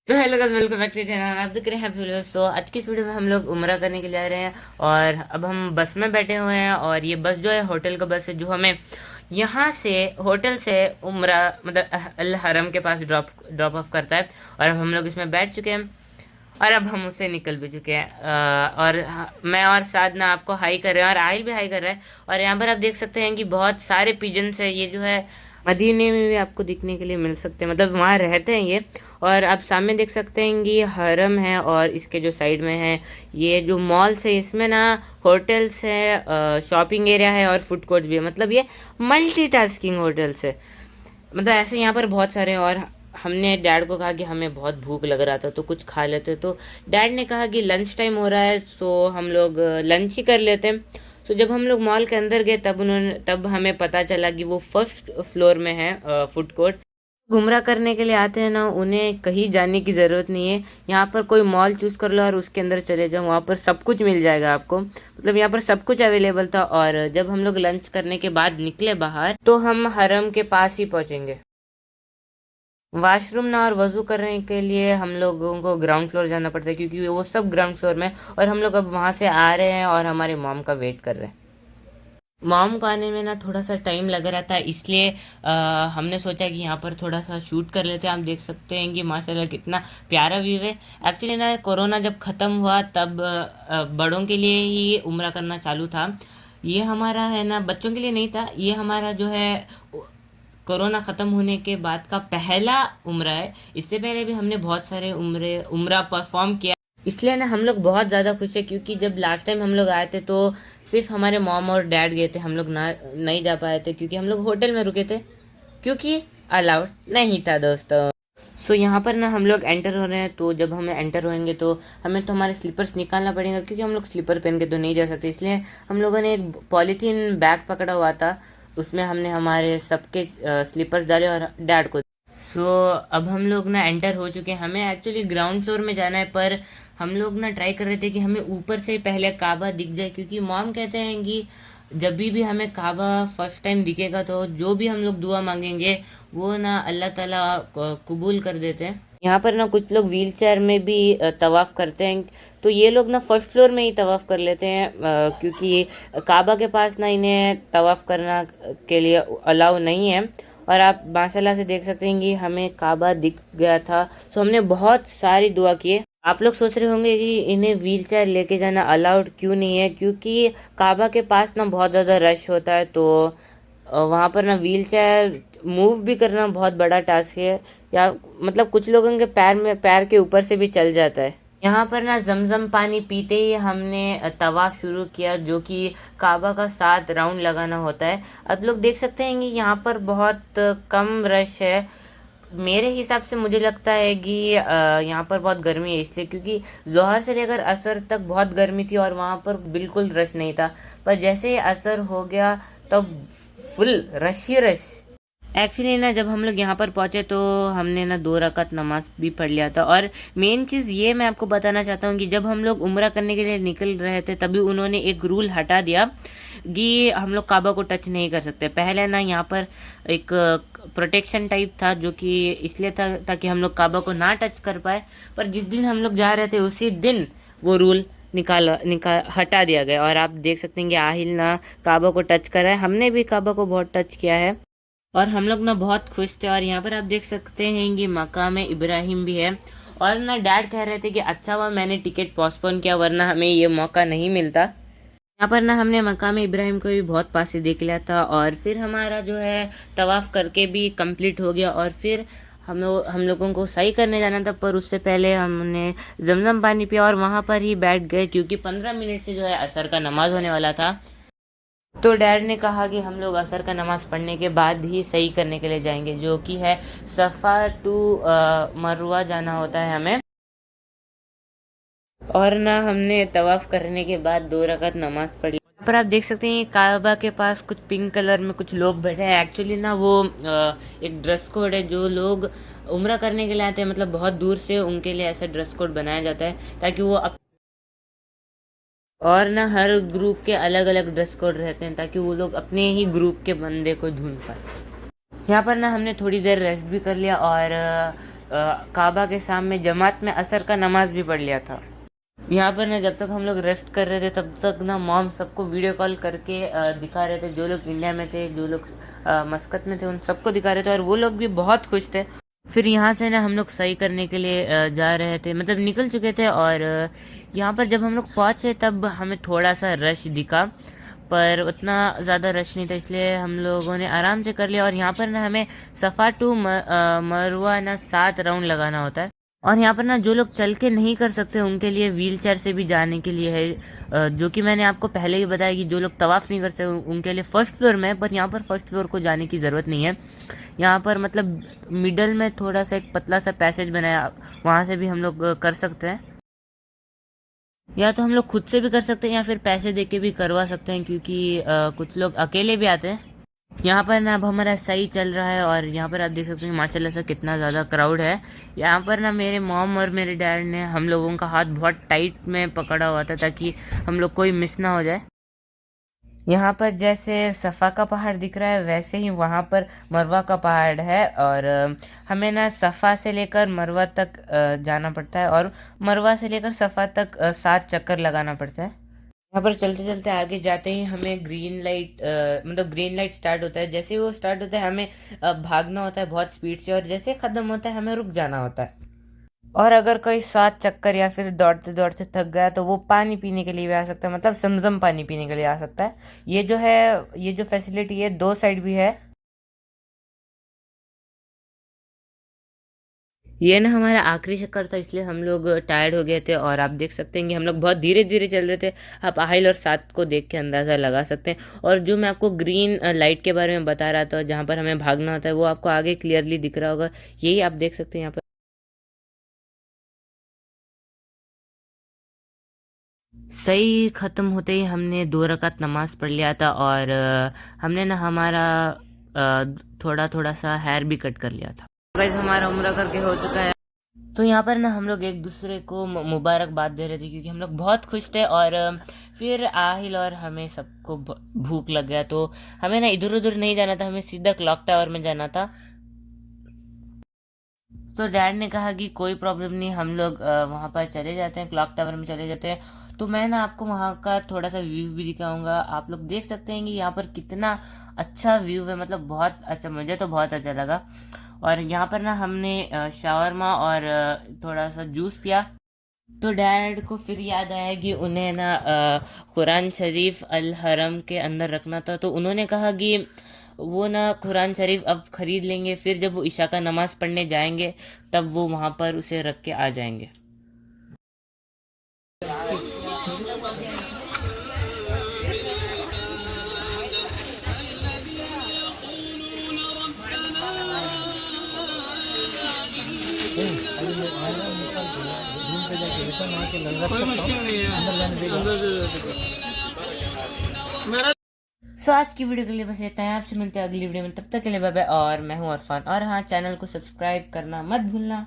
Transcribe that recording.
तो hello guys, welcome back to channel. आप देख रहे हैं व्यूअर्स। तो आज की इस वीडियो में हम लोग उम्रा करने के लिए आ रहे हैं और अब हम बस में बैठे हुए हैं और ये बस जो है होटल का बस है जो हमें यहाँ से होटल से उम्रा मतलब अल हरम के पास ड्रॉप ऑफ करता है। और अब हम लोग इसमें बैठ चुके हैं और अब हम उससे निकल भी चुके हैं। और मैं और साधना आपको हाई कर रहे हैं और आहिल भी हाई कर रहा है। और यहाँ पर आप देख सकते हैं कि बहुत सारे पिजन्स है, ये जो है मदीने में भी आपको दिखने के लिए मिल सकते हैं, मतलब वहाँ रहते हैं ये। और आप सामने देख सकते हैं कि ये हरम है और इसके जो साइड में है ये जो मॉल्स है, इसमें ना होटल्स है, शॉपिंग एरिया है और फूड कोर्ट भी है। मतलब ये मल्टीटास्किंग होटल्स है, मतलब ऐसे यहाँ पर बहुत सारे। और हमने डैड को कहा कि हमें बहुत भूख लग रहा था तो कुछ खा लेते, तो डैड ने कहा कि लंच टाइम हो रहा है तो हम लोग लंच ही कर लेते हैं। तो जब हम लोग मॉल के अंदर गए तब हमें पता चला कि वो फर्स्ट फ्लोर में है फूड कोर्ट। घुमरा करने के लिए आते हैं ना, उन्हें कहीं जाने की ज़रूरत नहीं है। यहाँ पर कोई मॉल चूज़ कर लो और उसके अंदर चले जाओ, वहाँ पर सब कुछ मिल जाएगा आपको। मतलब यहाँ पर सब कुछ अवेलेबल था। और जब हम लोग लंच करने के बाद निकले बाहर तो हम हरम के पास ही पहुँचेंगे। वॉशरूम ना और वज़ू करने के लिए हम लोगों को ग्राउंड फ्लोर जाना पड़ता है क्योंकि वो सब ग्राउंड फ्लोर में। और हम लोग अब वहाँ से आ रहे हैं और हमारे मॉम का वेट कर रहे हैं। मॉम को आने में ना थोड़ा सा टाइम लग रहा था, इसलिए हमने सोचा कि यहाँ पर थोड़ा सा शूट कर लेते हैं। आप देख सकते हैं कि माशाल्लाह कितना प्यारा व्यू है। एक्चुअली ना कोरोना जब ख़त्म हुआ तब बड़ों के लिए ही उम्रा करना चालू था। ये हमारा है ना बच्चों के लिए नहीं था, ये हमारा जो है कोरोना ख़त्म होने के बाद का पहला उम्रा है। इससे पहले भी हमने बहुत सारे उम्रा परफॉर्म किया, इसलिए ना हम लोग बहुत ज़्यादा खुश है क्योंकि जब लास्ट टाइम हम लोग आए थे तो सिर्फ हमारे मॉम और डैड गए थे, हम लोग ना नहीं जा पाए थे क्योंकि हम लोग होटल में रुके थे, क्योंकि अलाउड नहीं था दोस्तों। सो यहाँ पर ना हम लोग एंटर हो रहे हैं, तो जब हम एंटर होएंगे तो हमें तो हमारे स्लीपर्स निकालना पड़ेगा क्योंकि हम लोग स्लीपर पहन के तो नहीं जा सकते। इसलिए हम लोगों ने एक पॉलीथीन बैग पकड़ा हुआ था, उसमें हमने हमारे सबके स्लीपर्स डाले और डैड को। सो अब हम लोग ना एंटर हो चुके हैं। हमें एक्चुअली ग्राउंड फ्लोर में जाना है, पर हम लोग ना ट्राई कर रहे थे कि हमें ऊपर से पहले काबा दिख जाए क्योंकि मॉम कहते हैं कि जब भी हमें काबा फर्स्ट टाइम दिखेगा तो जो भी हम लोग दुआ मांगेंगे वो ना अल्लाह ताला कबूल कर देते हैं। यहाँ पर ना कुछ लोग व्हील चेयर में भी तवाफ़ करते हैं, तो ये लोग ना फर्स्ट फ्लोर में ही तवाफ़ कर लेते हैं क्योंकि काबा के पास ना इन्हें तवाफ़ करना के लिए अलाउ नहीं है। और आप माशाल्लाह से देख सकते हैं कि हमें काबा दिख गया था, तो हमने बहुत सारी दुआ की। आप लोग सोच रहे होंगे कि इन्हें व्हील चेयर लेके जाना अलाउड क्यों नहीं है, क्योंकि काबा के पास ना बहुत ज़्यादा रश होता है, तो वहाँ पर ना व्हील चेयर मूव भी करना बहुत बड़ा टास्क है। या मतलब कुछ लोगों के पैर के ऊपर से भी चल जाता है। यहाँ पर ना जमजम पानी पीते ही हमने तवाफ शुरू किया, जो कि काबा का 7 राउंड लगाना होता है। आप लोग देख सकते हैं कि यहाँ पर बहुत कम रश है। मेरे हिसाब से मुझे लगता है कि यहाँ पर बहुत गर्मी है, इसलिए क्योंकि जोहर से लेकर असर तक बहुत गर्मी थी और वहाँ पर बिल्कुल रश नहीं था। पर जैसे ही असर हो गया तब फुल रश ही रश। एक्चुअली ना जब हम लोग यहाँ पर पहुँचे तो हमने ना 2 रकात नमाज भी पढ़ लिया था। और मेन चीज़ ये मैं आपको बताना चाहता हूँ कि जब हम लोग उम्रा करने के लिए निकल रहे थे तभी उन्होंने एक रूल हटा दिया कि हम लोग काबा को टच नहीं कर सकते। पहले ना यहाँ पर एक प्रोटेक्शन टाइप था जो कि इसलिए था ताकि हम लोग काबा को ना टच कर पाए, पर जिस दिन हम लोग जा रहे थे उसी दिन वो रूल निकाल हटा दिया गया। और आप देख सकते हैं कि आहिल ना काबा को टच कर रहा है, हमने भी काबा को बहुत टच किया है और हम लोग ना बहुत खुश थे। और यहाँ पर आप देख सकते हैं कि मकाम इब्राहिम भी है। और ना डैड कह रहे थे कि अच्छा हुआ मैंने टिकट पोस्टपोन किया, वरना हमें ये मौका नहीं मिलता। यहाँ पर ना हमने मकाम इब्राहिम को भी बहुत पास से देख लिया था और फिर हमारा जो है तवाफ़ करके भी कंप्लीट हो गया। और फिर हम लोगों को सही करने जाना था, पर उससे पहले हमने जमजम पानी पिया और वहाँ पर ही बैठ गए क्योंकि 15 मिनट से जो है असर का नमाज होने वाला था। तो डैड ने कहा कि हम लोग असर का नमाज पढ़ने के बाद ही सही करने के लिए जाएंगे, जो कि है सफ़ा टू मरवा जाना होता है हमें। और ना हमने तवाफ़ करने के बाद 2 रकात नमाज पढ़ी। पर आप देख सकते हैं काबा के पास कुछ पिंक कलर में कुछ लोग बैठे हैं। एक्चुअली ना वो एक ड्रेस कोड है, जो लोग उम्रा करने के लिए आते हैं मतलब बहुत दूर से, उनके लिए ऐसा ड्रेस कोड बनाया जाता है ताकि वो और ना हर ग्रुप के अलग अलग ड्रेस कोड रहते हैं ताकि वो लोग अपने ही ग्रुप के बंदे को ढूंढ पाए। यहाँ पर ना हमने थोड़ी देर रेस्ट भी कर लिया और काबा के सामने जमात में असर का नमाज भी पढ़ लिया था। यहाँ पर ना जब तक हम लोग रेस्ट कर रहे थे तब तक ना मॉम सबको वीडियो कॉल करके दिखा रहे थे, जो लोग इंडिया में थे, जो लोग मस्कत में थे, उन सबको दिखा रहे थे और वो लोग भी बहुत खुश थे। फिर यहाँ से ना हम लोग सही करने के लिए जा रहे थे, मतलब निकल चुके थे और यहाँ पर जब हम लोग पहुँचे तब हमें थोड़ा सा रश दिखा, पर उतना ज़्यादा रश नहीं था, इसलिए हम लोगों ने आराम से कर लिया। और यहाँ पर ना हमें सफ़ा टू मरवा ना 7 राउंड लगाना होता है और यहाँ पर ना जो लोग चल के नहीं कर सकते उनके लिए व्हील चेयर से भी जाने के लिए है, जो कि मैंने आपको पहले ही बताया कि जो लोग तवाफ़ नहीं कर सकते उनके लिए फर्स्ट फ्लोर में है, पर यहाँ पर फर्स्ट फ्लोर को जाने की ज़रूरत नहीं है। यहाँ पर मतलब मिडल में थोड़ा सा एक पतला सा पैसेज बनाया, वहाँ से भी हम लोग कर सकते हैं, या तो हम लोग खुद से भी कर सकते हैं या फिर पैसे दे के भी करवा सकते हैं, क्योंकि कुछ लोग अकेले भी आते हैं। यहाँ पर ना अब हमारा सही चल रहा है और यहाँ पर आप देख सकते हैं माशाल्लाह से कितना ज़्यादा क्राउड है। यहाँ पर ना मेरे मॉम और मेरे डैड ने हम लोगों का हाथ बहुत टाइट में पकड़ा हुआ था ताकि हम लोग कोई मिस ना हो जाए। यहाँ पर जैसे सफ़ा का पहाड़ दिख रहा है वैसे ही वहाँ पर मरवा का पहाड़ है और हमें ना सफ़ा से लेकर मरवा तक जाना पड़ता है और मरवा से लेकर सफ़ा तक 7 चक्कर लगाना पड़ता है। यहाँ पर चलते चलते आगे जाते ही हमें ग्रीन लाइट मतलब ग्रीन लाइट स्टार्ट होता है, जैसे ही वो स्टार्ट होता है हमें भागना होता है बहुत स्पीड से और जैसे ही ख़त्म होता है हमें रुक जाना होता है। और अगर कोई 7 चक्कर या फिर दौड़ते दौड़ते थक गया तो वो पानी पीने के लिए भी आ सकता है, मतलब समझम पानी पीने के लिए आ सकता है। ये जो है, ये जो फैसिलिटी है 2 साइड भी है। ये ना हमारा आखिरी चक्कर था इसलिए हम लोग टायर्ड हो गए थे और आप देख सकते हैं कि हम लोग बहुत धीरे धीरे चल रहे थे। आप आहिल और 7 को देख के अंदाज़ा लगा सकते हैं। और जो मैं आपको ग्रीन लाइट के बारे में बता रहा था जहाँ पर हमें भागना होता है वो आपको आगे क्लियरली दिख रहा होगा, यही आप देख सकते हैं यहाँ पर। सही ख़त्म होते ही हमने 2 रकात नमाज पढ़ लिया था और हमने ना हमारा थोड़ा थोड़ा सा हेयर भी कट कर लिया था। गाइस हमारा उम्रा करके हो चुका है, तो यहाँ पर ना हम लोग एक दूसरे को मुबारकबाद दे रहे थे क्योंकि हम लोग बहुत खुश थे। और फिर आहिल और हमें सबको भूख लग गया, तो हमें ना इधर उधर नहीं जाना था, हमें सीधा क्लॉक टावर में जाना था। तो डैड ने कहा कि कोई प्रॉब्लम नहीं, हम लोग वहाँ पर चले जाते हैं, क्लॉक टावर में चले जाते हैं। तो मैं ना आपको वहाँ का थोड़ा सा व्यू भी दिखाऊंगा। आप लोग देख सकते हैं कि यहाँ पर कितना अच्छा व्यू है, मतलब बहुत अच्छा, मुझे तो बहुत अच्छा लगा। और यहाँ पर ना हमने शावरमा और थोड़ा सा जूस पिया। तो डैड को फिर याद आया कि उन्हें ना कुरान शरीफ अल हरम के अंदर रखना था, तो उन्होंने कहा कि वो ना कुरान शरीफ अब खरीद लेंगे, फिर जब वो ईशा का नमाज पढ़ने जाएंगे तब वो वहाँ पर उसे रख के आ जाएंगे। सो आज की वीडियो के लिए बस इतना है, आपसे मिलते हैं अगली वीडियो में, तब तक के लिए बाय बाय। और मैं हूँ अरफान, और हाँ चैनल को सब्सक्राइब करना मत भूलना।